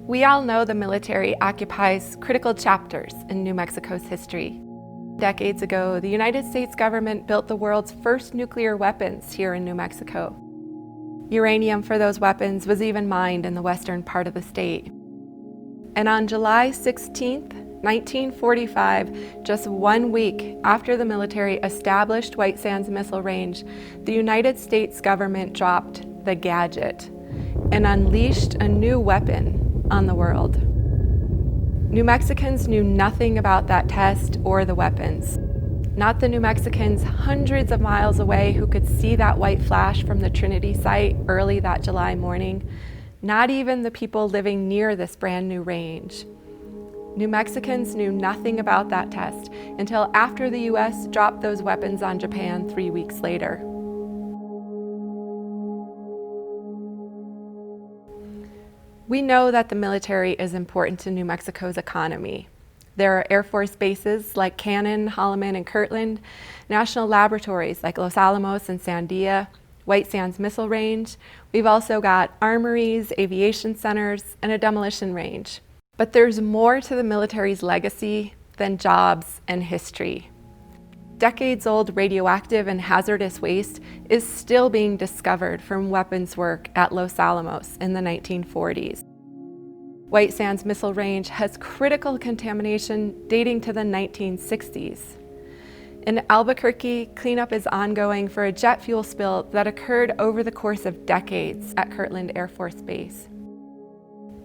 We all know the military occupies critical chapters in New Mexico's history. Decades ago, the United States government built the world's first nuclear weapons here in New Mexico. Uranium for those weapons was even mined in the western part of the state. And on July 16, 1945, just 1 week after the military established White Sands Missile Range, the United States government dropped the Gadget and unleashed a new weapon on the world. New Mexicans knew nothing about that test or the weapons. Not the New Mexicans hundreds of miles away who could see that white flash from the Trinity site early that July morning. Not even the people living near this brand new range. New Mexicans knew nothing about that test until after the US dropped those weapons on Japan 3 weeks later. We know that the military is important to New Mexico's economy. There are Air Force bases like Cannon, Holloman, and Kirtland, national laboratories like Los Alamos and Sandia, White Sands Missile Range. We've also got armories, aviation centers, and a demolition range. But there's more to the military's legacy than jobs and history. Decades-old radioactive and hazardous waste is still being discovered from weapons work at Los Alamos in the 1940s. White Sands Missile Range has critical contamination dating to the 1960s. In Albuquerque, cleanup is ongoing for a jet fuel spill that occurred over the course of decades at Kirtland Air Force Base.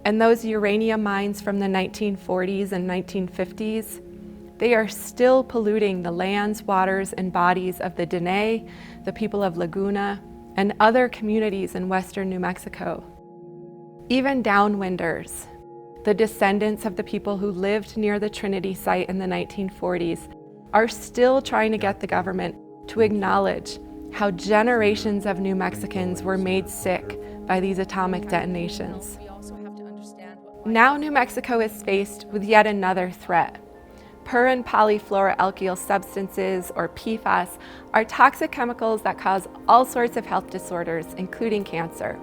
And those uranium mines from the 1940s and 1950s, they are still polluting the lands, waters, and bodies of the Dene, the people of Laguna, and other communities in western New Mexico. Even downwinders, the descendants of the people who lived near the Trinity site in the 1940s, are still trying to get the government to acknowledge how generations of New Mexicans were made sick by these atomic detonations. Now New Mexico is faced with yet another threat. Per and polyfluoroalkyl substances, or PFAS, are toxic chemicals that cause all sorts of health disorders, including cancer.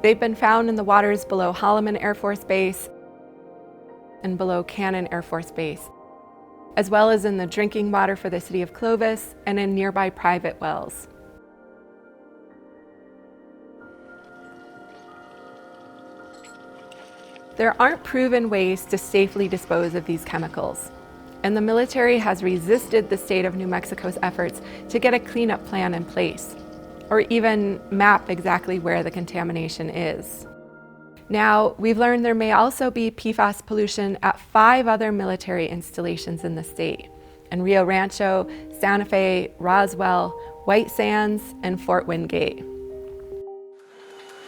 They've been found in the waters below Holloman Air Force Base and below Cannon Air Force Base, as well as in the drinking water for the city of Clovis and in nearby private wells. There aren't proven ways to safely dispose of these chemicals, and the military has resisted the state of New Mexico's efforts to get a cleanup plan in place, or even map exactly where the contamination is. Now, we've learned there may also be PFAS pollution at 5 other military installations in the state, in Rio Rancho, Santa Fe, Roswell, White Sands, and Fort Wingate.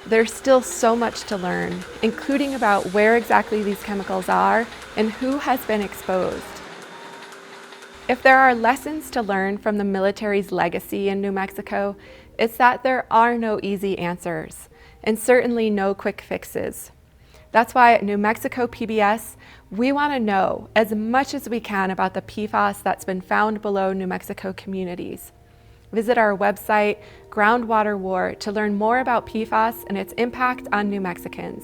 There's still so much to learn, including about where exactly these chemicals are and who has been exposed. If there are lessons to learn from the military's legacy in New Mexico, it's that there are no easy answers, and certainly no quick fixes. That's why at New Mexico PBS, we want to know as much as we can about the PFAS that's been found below New Mexico communities. Visit our website, Groundwater War, to learn more about PFAS and its impact on New Mexicans.